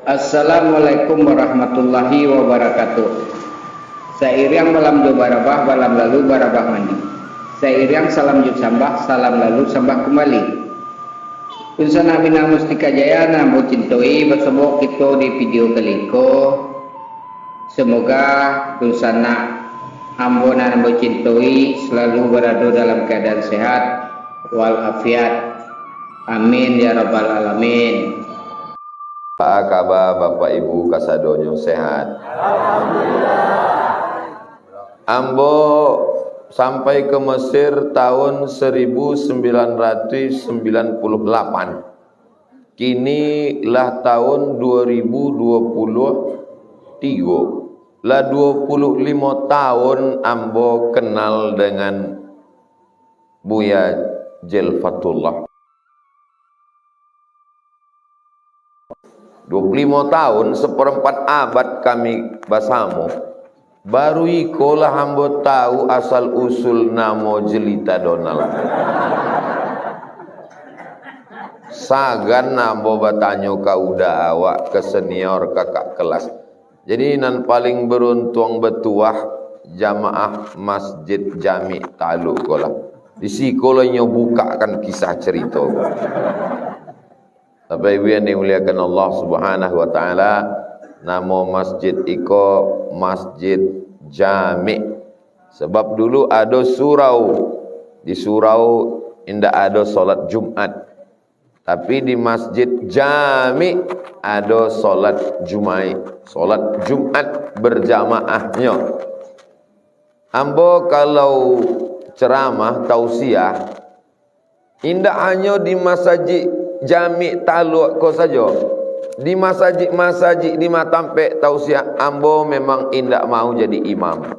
Assalamualaikum warahmatullahi wabarakatuh. Sairiang malam jo barabah, malam lalu barabah mandi. Sairiang salam jut sambah, salam lalu sambah kembali. Unsana bina mustika jaya namo cintoi bersama kita di video kali ko. Semoga unsana ambona namo cintoi selalu berada dalam keadaan sehat walafiat. Amin ya rabbal alamin. Apa kabar Bapak Ibu kasadonyo sehat? Alhamdulillah. Ambo sampai ke Mesir tahun 1998. Kini lah tahun 2023. Lah 25 tahun ambo kenal dengan Buya Jelfatullah. 25 tahun, seperempat abad kami bersama. Baru ikolah hamba tahu asal usul nama Jelita Donald. Sagan hamba bertanya kau dah awak ke senior kakak kelas. Jadi nan paling beruntung betuah jamaah Masjid Jami Taluk kolah. Di sikolanya bukakan kisah cerita. Bapak Ibu yang dimuliakan Allah Subhanahu wa taala, nama masjid iko Masjid Jami. Sebab dulu ada surau. Di surau indah ada solat Jumat. Tapi di Masjid Jami ada solat Jumat. Solat Jumat berjamaahnya. Ambo kalau ceramah tausiah indah hanya di masjid Jami Taluk ko saja. Di masjid di Matampe tausiah ambo memang indak mau jadi imam.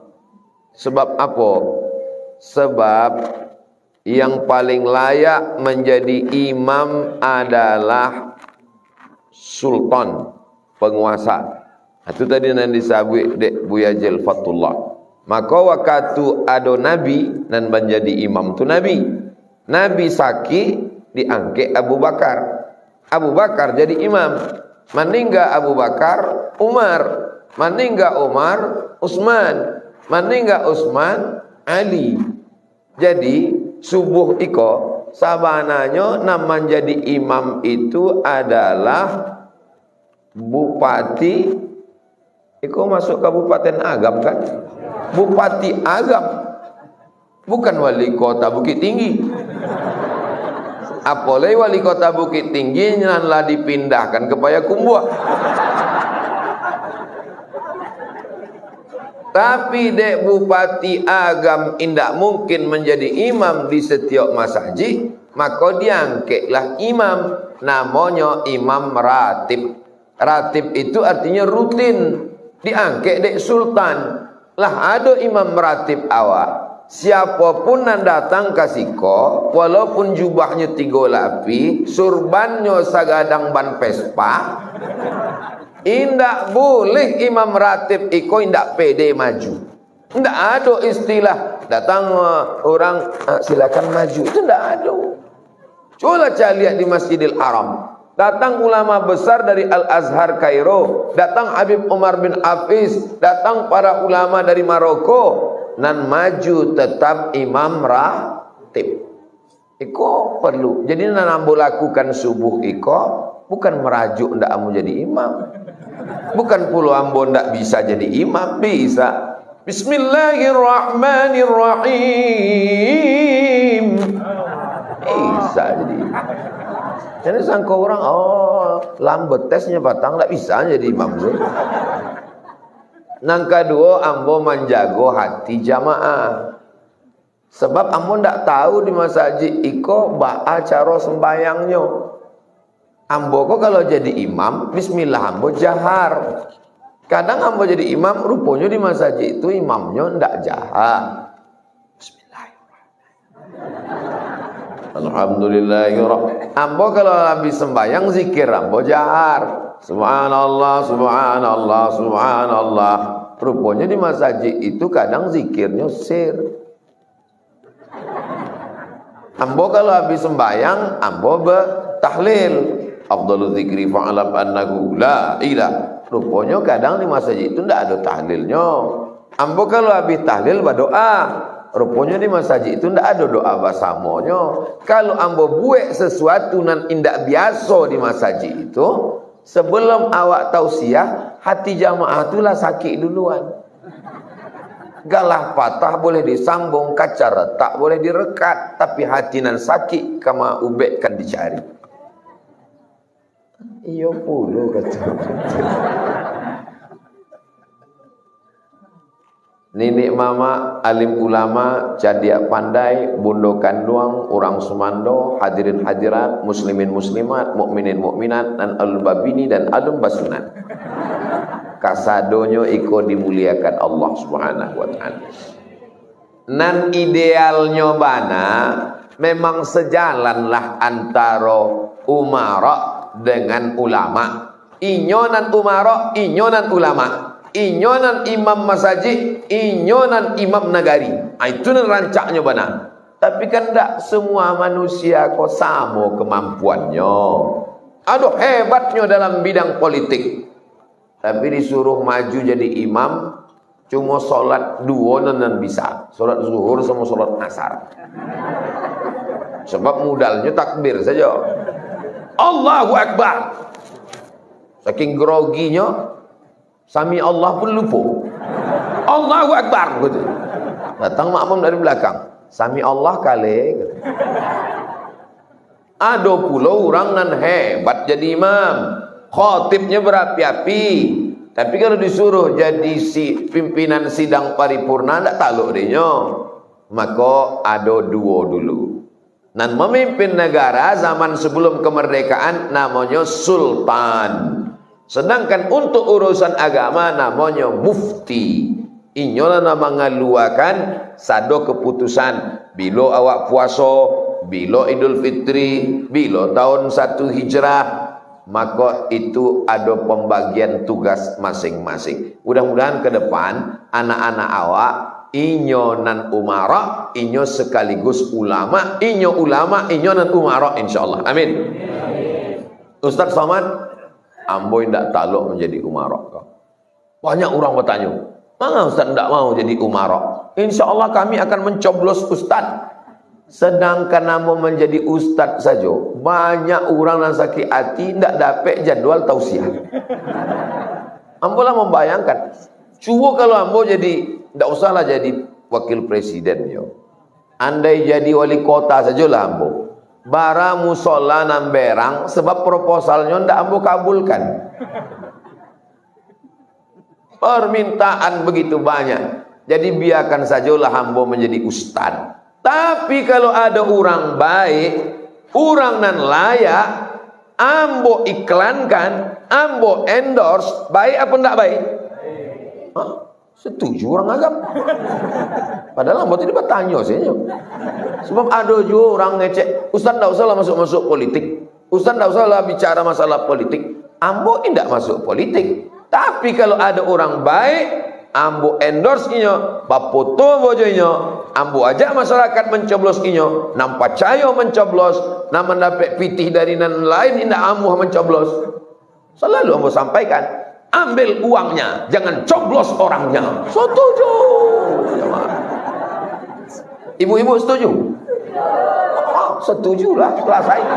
Sebab apa? Sebab yang paling layak menjadi imam adalah sultan, penguasa. Itu tadi yang disebut dek Buya Jelfatullah. Maka waktu ada nabi dan menjadi imam tu nabi. Nabi saki diangkat Abu Bakar. Abu Bakar jadi imam. Meninggal Abu Bakar, Umar. Meninggal Umar, Utsman. Meninggal Utsman, Ali. Jadi subuh iko sabananya nama jadi imam itu adalah Bupati. Iko masuk Kabupaten Agam kan? Bupati Agam. Bukan wali kota Bukit Tinggi. Apalagi wali kota Bukit Tinggi nanlah dipindahkan ke Payakumbuh. Tapi dek Bupati Agam indak mungkin menjadi imam di setiap masjid, maka diangkatlah imam, namanya imam ratib. Ratib itu artinya rutin, diangkat dek sultan. Lah ada imam ratib awak. Siapapun yang datang ke siko, walaupun jubahnya 3 lapi, surbannya sagadang ban Vespa, indak boleh imam ratib iko indak pede maju. Indak ada istilah datang orang silakan maju, itu indak ada. Coba lihat di Masjidil Haram. Datang ulama besar dari Al-Azhar Kairo, datang Habib Umar bin Hafiz, datang para ulama dari Maroko. Nan maju tetap imam ratib. Iko perlu. Jadi nan ambo lakukan subuh iko bukan merajuk ndak ambo jadi imam. Bukan pula ambo ndak bisa jadi imam, bisa. Bismillahirrahmanirrahim. Bisa jadi. Jadi sangka orang lambat tesnya batang ndak bisa jadi imam. Nang kedua ambo menjago hati jamaah. Sebab ambo ndak tahu di masjid iko ba'a cara sembayangnya. Ambo kok kalau jadi imam bismillah ambo jahar. Kadang ambo jadi imam rupanya di masjid itu imamnya ndak jahar. Bismillahirrahmanirrahim. Alhamdulillahirrahmanirrahim. Ambo kalau habis sembayang zikir ambo jahar. Subhanallah, subhanallah, subhanallah. Rupanya di masjid itu kadang zikirnya sir. Ambo kalau habis sembayang, ambo bertahlil. afdhalu dzikri fa'lam annahu la ilah. Rupanya kadang di masjid itu ndak ada tahlilnya. Ambo kalau habis tahlil berdoa. Rupanya di masjid itu ndak ada doa basamonyo. Kalau ambo buat sesuatu nan indak biasa di masjid itu, sebelum awak tausiah, hati jamaah itulah sakit duluan. Galah patah boleh disambung, kaca retak boleh direkat, tapi hati nan sakit kama ubek kan dicari. Iya puluh kata. Nenek mama alim ulama jadiak pandai bundo kanduang orang sumando hadirin hadirat muslimin muslimat mukminin mukminat dan al-babini dan alum basunat kasadonyo iko dimuliakan Allah Subhanahu wa taala. Nan idealnya bana memang sejalanlah antara umara dengan ulama. Inyonan umara, inyonan ulama. Inyonan imam masjid, inyonan imam nagari. Itu rancaknya benar. Tapi kan tak semua manusia kok sama kemampuannya. Aduh hebatnya dalam bidang politik. Tapi disuruh maju jadi imam, cuma sholat dua nan bisa. Sholat zuhur sama sholat asar. Sebab modalnya takbir saja. Allahu Akbar. Saking groginya Sami Allah pun lupa. Allahu Akbar gitu. Datang makmum dari belakang. Sami Allah kali. Gitu. Ada pula orang nan hebat jadi imam. Khotibnya berapi-api. Tapi kalau disuruh jadi pimpinan sidang paripurna tak taluk dia. Maka ada dua dulu. Nan memimpin negara zaman sebelum kemerdekaan namanya sultan. Sedangkan untuk urusan agama namanya mufti. Inyolah nama ngaluakan sado keputusan. Bila awak puasa, bila Idul Fitri, bila tahun 1 Hijrah, maka itu ada pembagian tugas masing-masing. Mudah-mudahan ke depan anak-anak awak inyo nan umara, inyo sekaligus ulama, inyo ulama, inyo nan umara insyaallah. Amin. Ustaz Somad, ambo tidak taluk menjadi umarok. Banyak orang bertanya, mana Ustaz tidak mau jadi umarok? Insya Allah kami akan mencoblos Ustaz. Sedangkan ambo menjadi Ustaz saja, banyak orang yang sakit hati tidak dapat jadual tausiah. Ambo lah membayangkan, cuba kalau ambo jadi, tidak usahlah jadi wakil presiden yo. Andai jadi wali kota sajalah ambo. Bara musola namberang sebab proposalnya ndak ambo kabulkan. Permintaan begitu banyak. Jadi biarkan sajalah ambo menjadi ustaz. Tapi kalau ada orang baik, orang nan layak, ambo iklankan, ambo endorse, baik apa ndak baik? Hah? Setuju orang agam. Padahal ambo tidak bertanya sih. Sebab ada juga orang ngecek, Ustaz tidak usahlah masuk-masuk politik. Ustaz tidak usahlah bicara masalah politik. Ambo tidak masuk politik. Tapi kalau ada orang baik, ambo endorse inyo, bapoto bojoinyo, ambo ajak masyarakat mencoblos inyo, nampak cayo mencoblos, nama mendapat pitih dari nan lain indah ambo mencoblos. Selalu ambo sampaikan, ambil uangnya, jangan coblos orangnya. Setuju. Ibu-ibu setuju? Oh, setujulah setelah saya.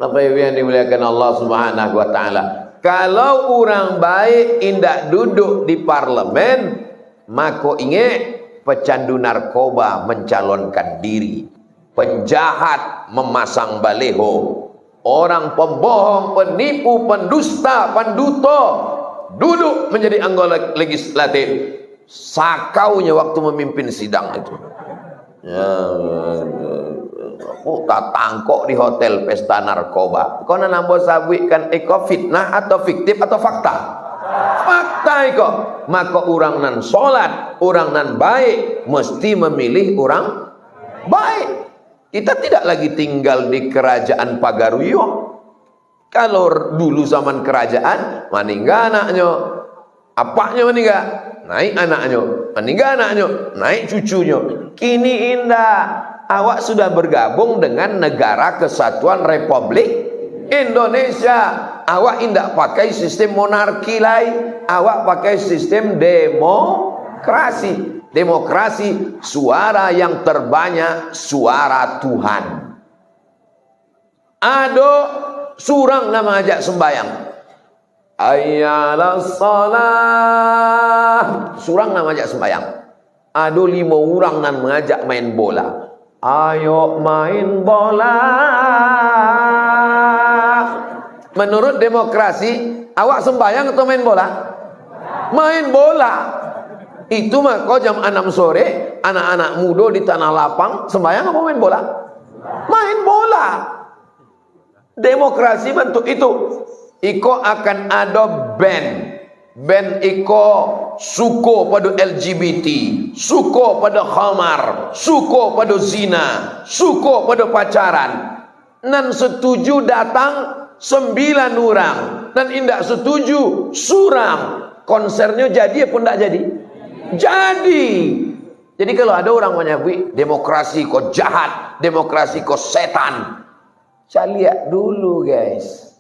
Bapak Ibu yang dimuliakan Allah Subhanahu wa taala. Kalau orang baik indak duduk di parlemen, maka ingat pecandu narkoba mencalonkan diri, penjahat memasang baleho, orang pembohong, penipu, pendusta, penduto duduk menjadi anggota legislatif. Sakaunya waktu memimpin sidang itu. Tak tangkok di hotel pesta narkoba. Kau nambah sabwikan eko fitnah atau fiktif atau fakta? Fakta eko. Maka orang nan solat, orang nan baik mesti memilih orang baik. Kita tidak lagi tinggal di kerajaan Pagaruyung. Kalau dulu zaman kerajaan, meninggal anaknya, apaknya meninggal, naik anaknya, meninggal anaknya, naik cucunya. Kini indah, awak sudah bergabung dengan Negara Kesatuan Republik Indonesia awak indak pakai sistem monarki lai, awak pakai sistem demokrasi. Demokrasi suara yang terbanyak suara Tuhan. Ado surang nama ajak sembayang. Ayyalas salah. Surang nama ajak sembayang. Ado 5 orang nan mengajak main bola. Ayo main bola. Menurut demokrasi, awak sembayang atau main bola? Main bola. Itu mah kau jam 6 sore, anak-anak muda di tanah lapang sembayang apa main bola? Main bola. Demokrasi bentuk itu. Iko akan ada band iko suko pada LGBT, suko pada khamar, suko pada zina, suko pada pacaran. Nan setuju datang 9 orang, dan indak setuju surang. Konsernya jadi apa enggak jadi? Jadi. Jadi kalau ada orang menyebut demokrasi kok jahat, demokrasi kok setan, saya lihat dulu guys.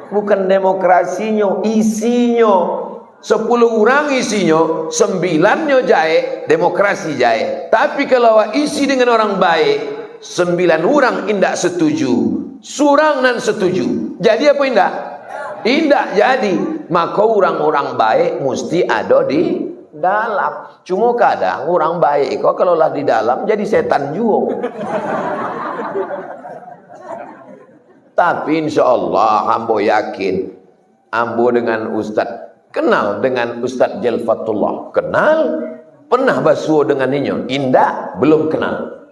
Bukan demokrasinya, isinya. 10 orang isinya, 9-nya jahe, demokrasi jahe. Tapi kalau isi dengan orang baik, 9 orang indak setuju, surang nan setuju. Jadi apa indak? Indak jadi. Maka orang-orang baik mesti ada di dalam. Cuma kadang orang baik kok kalau lah di dalam jadi setan juga. Tapi insya Allah ambo yakin, ambo dengan Ustaz kenal dengan Ustaz Jalfatullah, kenal, pernah basuh dengan inyo, indah belum kenal.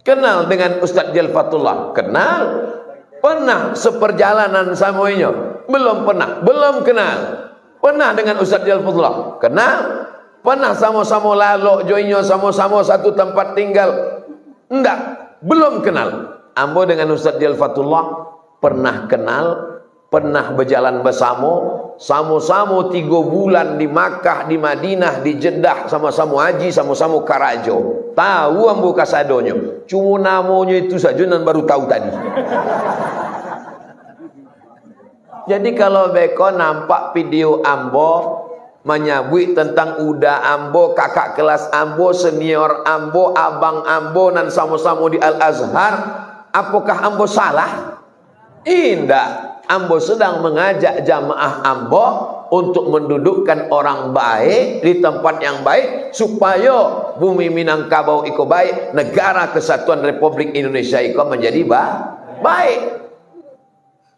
Kenal dengan Ustaz Jalfatullah, kenal, pernah seperjalanan sama inyo, belum pernah, belum kenal. Pernah dengan Ustaz Jalfatullah, kenal, pernah sama-sama lalok joinyo, sama-sama satu tempat tinggal, enggak, belum kenal. Ambo dengan Ustaz Jalfatullah pernah kenal, pernah berjalan bersama, sama-sama 3 bulan di Makkah, di Madinah, di Jeddah, sama-sama haji, sama-sama karajo. Tahu ambo kasadonyo, cuma namanya itu saja dan baru tahu tadi. Jadi kalau beko nampak video ambo menyebut tentang udah ambo, kakak kelas ambo, senior ambo, abang ambo, dan sama-sama di Al-Azhar, apakah ambo salah? Indah, ambo sedang mengajak jamaah ambo untuk mendudukkan orang baik di tempat yang baik supaya bumi Minangkabau iko baik, negara kesatuan Republik Indonesia iko menjadi baik.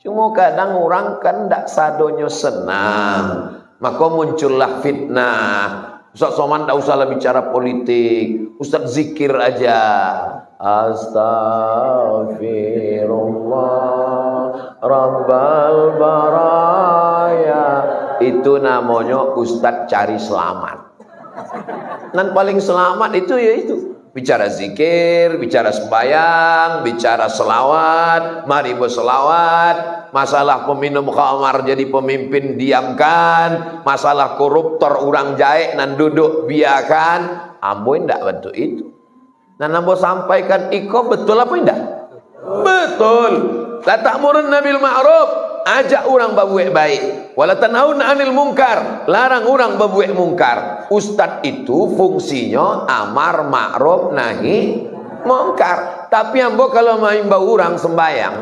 Cuma kadang orang kan ndak sadonyo senang, maka muncullah fitnah. Ustaz Somad ndak usah bicara politik, Ustaz zikir aja. Astaghfirullah Rabbal baraya. Itu namanya Ustaz cari selamat. Dan paling selamat itu ya itu. Bicara zikir, bicara sembahyang, bicara selawat, mari berselawat. Masalah peminum khamar jadi pemimpin diamkan, masalah koruptor orang jaik nan duduk biarkan. Ambo ndak bentuk itu. Dan ambo sampaikan iko betul apa indah? Betul. La ta'murun nabil ma'ruf, ajak orang berbuat baik. Wala tanhauna 'anil munkar, larang orang berbuat mungkar. Ustaz itu fungsinya amar ma'ruf nahi munkar. Tapi ambo kalau main bau orang sembayang,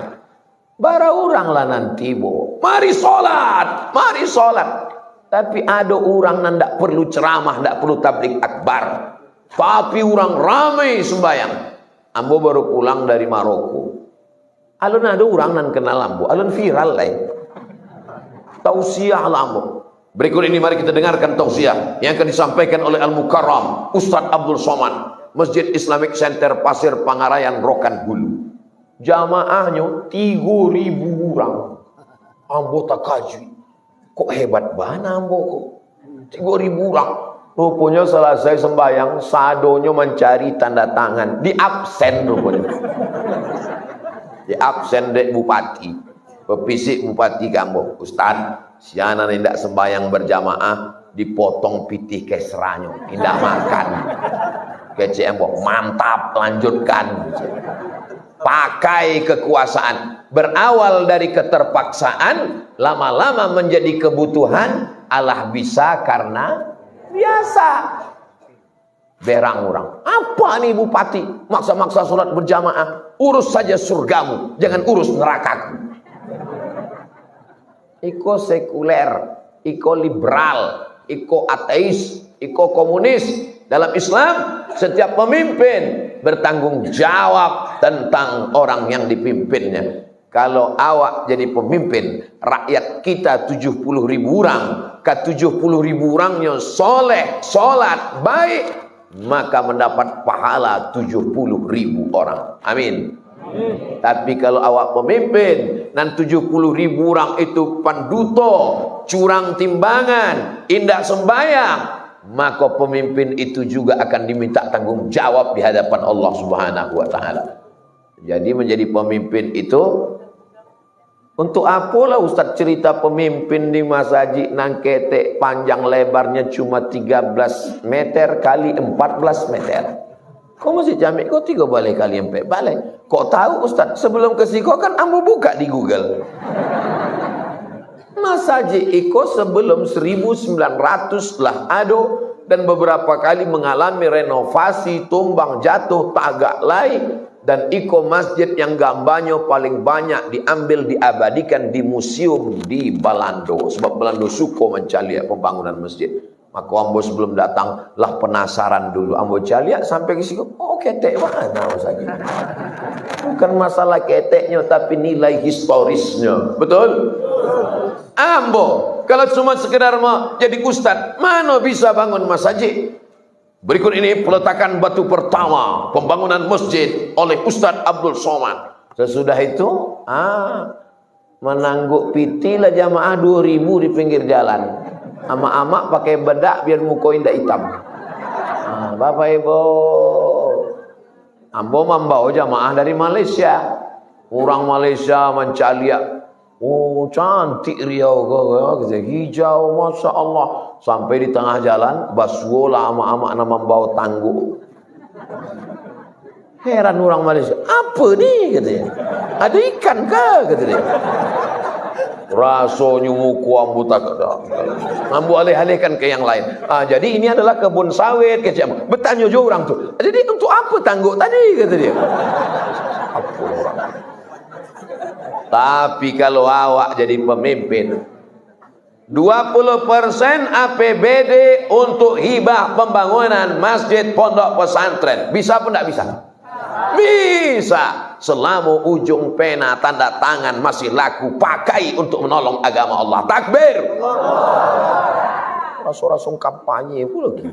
bara orang lah nanti bo. Mari solat, mari solat. Tapi ada orang yang tidak perlu ceramah, tidak perlu tablik akbar. Tapi orang ramai sembayang. Ambo baru pulang dari Maroko. Alun ada orang nan kenal ambo, alun viral lah. Tausiah lah ambo. Berikut ini mari kita dengarkan tausiah yang akan disampaikan oleh Al-Mukarram Ustaz Abdul Somad, Masjid Islamic Center Pasir Pangarayan Rokan Hulu. Jamaahnya 3.000 orang. Ambo tak kaji. Kok hebat banget ambo kok. 3.000 orang. Rupanya selesai sembahyang, sadonyo mencari tanda tangan, di absen rupanya. Di absen dek bupati, pepisik bupati Gambo. Ustaz, siana tidak sembahyang berjamaah, dipotong pitih kesranyo, tidak makan. Kece embok, mantap, lanjutkan. pakai kekuasaan. Berawal dari keterpaksaan, lama-lama menjadi kebutuhan. Allah bisa karena biasa. Berang orang, apa nih bupati maksa-maksa sholat berjamaah? Urus saja surgamu, jangan urus nerakaku. Iko sekuler, iko liberal, iko ateis, iko komunis. Dalam Islam, setiap pemimpin bertanggung jawab tentang orang yang dipimpinnya. Kalau awak jadi pemimpin, rakyat kita 70.000 orang, ke 70.000 orangnya soleh, sholat, baik, maka mendapat pahala 70.000 orang. Amin. Tapi kalau awak pemimpin dan 70.000 orang itu panduto, curang timbangan, indah sembahyang, maka pemimpin itu juga akan diminta tanggung jawab di hadapan Allah Subhanahu wa taala. Jadi menjadi pemimpin itu untuk apalah Ustaz cerita pemimpin di masjid nang ketek panjang lebarnya cuma 13 meter kali 14 meter. Kau masih jamik kau 3 balai kali 4 balai. Kok tahu Ustaz? Sebelum ke siko kan ambo buka di Google. Masjid iko sebelum 1900 lah ado dan beberapa kali mengalami renovasi, tumbang jatuh, tagak lain. Dan iko masjid yang gambarnya paling banyak diambil diabadikan di museum di Belando. Sebab Belando suka mencari pembangunan masjid. Maka ambo sebelum datang lah penasaran dulu. Ambo cari sampai ke situ. Oh ketek mana saja. Bukan masalah keteknya tapi nilai historisnya. Betul? Ambo kalau cuma sekedar mau jadi ustad, mana bisa bangun masjid? Berikut ini peletakan batu pertama pembangunan masjid oleh Ustadz Abdul Somad. Sesudah itu, menangguk piti lah jamaah 2.000 di pinggir jalan. Amak-amak pakai bedak biar muka indah hitam. Bapak Ibu, ambo membawa jamaah dari Malaysia. Orang Malaysia mencaliak. Oh cantik Riau kau, hijau, masya Allah. Sampai di tengah jalan, baswola ama-ama nama bawa tangguh. Heran orang Malaysia, apa nih katanya? Ada ikan kah katanya? Rasanya muku ambu tak ada. Ambu alih-alihkan ke yang lain. Jadi ini adalah kebun sawit kecil. Bertanya juga orang tuh. Jadi untuk apa tangguh tadi kata dia? Apa orang? Tapi kalau awak jadi pemimpin 20% APBD untuk hibah pembangunan masjid pondok pesantren. Bisa apa tidak bisa? Bisa. Selama ujung pena tanda tangan masih laku, pakai untuk menolong agama Allah. Takbir. Rasa-rasa kampanye pula gitu.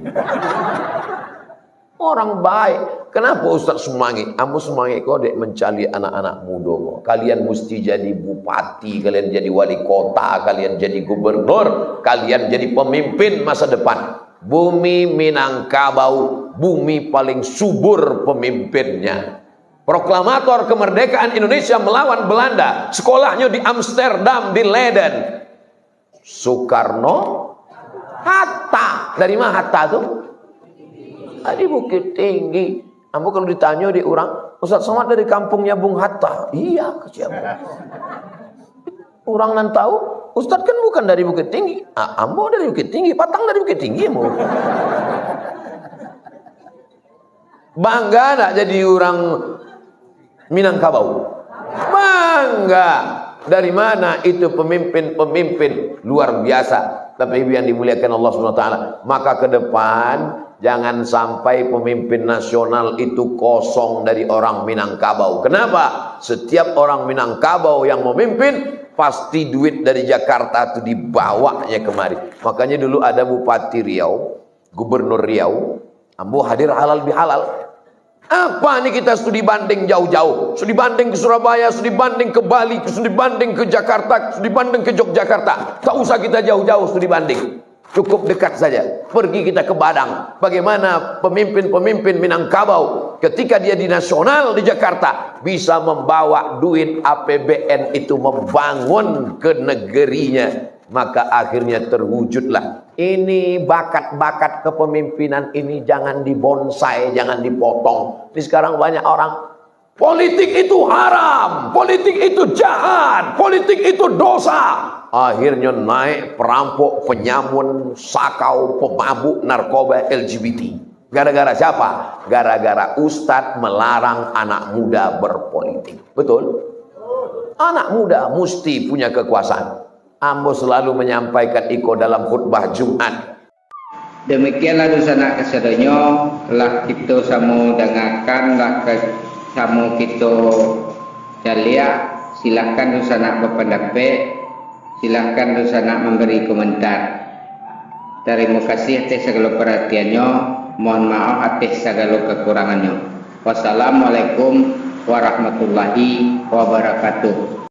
Orang baik. Kenapa Ustaz semangat? Ambo semangat kau dek mencari anak-anak muda. Kalian mesti jadi bupati, kalian jadi wali kota, kalian jadi gubernur, kalian jadi pemimpin masa depan. Bumi Minangkabau, bumi paling subur pemimpinnya. Proklamator kemerdekaan Indonesia melawan Belanda. Sekolahnya di Amsterdam, di Leiden. Soekarno, Hatta. Dari mana Hatta tuh? Di Bukit Tinggi. Ambo kalau ditanya di orang, Ustaz Somad dari kampungnya Bung Hatta. Iya, kecil. Orang nan tahu, Ustaz kan bukan dari Bukit Tinggi. Ambo dari Bukit Tinggi, Patang dari Bukit Tinggi. Ambo. Bangga enggak jadi orang Minangkabau? Bangga. Dari mana itu pemimpin-pemimpin luar biasa. Tapi yang dimuliakan Allah SWT. Maka ke depan jangan sampai pemimpin nasional itu kosong dari orang Minangkabau. Kenapa? Setiap orang Minangkabau yang memimpin pasti duit dari Jakarta itu dibawanya kemari. Makanya dulu ada Bupati Riau, Gubernur Riau, ambo hadir halal bihalal. Apa nih kita studi banding jauh-jauh, studi banding ke Surabaya, studi banding ke Bali, studi banding ke Jakarta, studi banding ke Yogyakarta. Tak usah kita jauh-jauh studi banding. Cukup dekat saja. Pergi kita ke Padang. Bagaimana pemimpin-pemimpin Minangkabau ketika dia di nasional di Jakarta bisa membawa duit APBN itu membangun ke negerinya. Maka akhirnya terwujudlah. Ini bakat-bakat kepemimpinan ini jangan dibonsai, jangan dipotong. Ini sekarang banyak orang Politik itu haram, politik itu jahat, politik itu dosa. Akhirnya naik perampok, penyamun, sakau, pemabuk, narkoba, LGBT. Gara-gara siapa? Gara-gara ustadz melarang anak muda berpolitik. Betul? Anak muda mesti punya kekuasaan. Ambo selalu menyampaikan iko dalam khutbah Jumat. Demikianlah dosana kesedonyo lah kita samu dengarkan lah samu kita jalia. Silahkan dosana berpendapat, silahkan dosana memberi komentar. Terima kasih atas segala perhatiannya. Mohon maaf atas segala kekurangannya. Wassalamualaikum warahmatullahi wabarakatuh.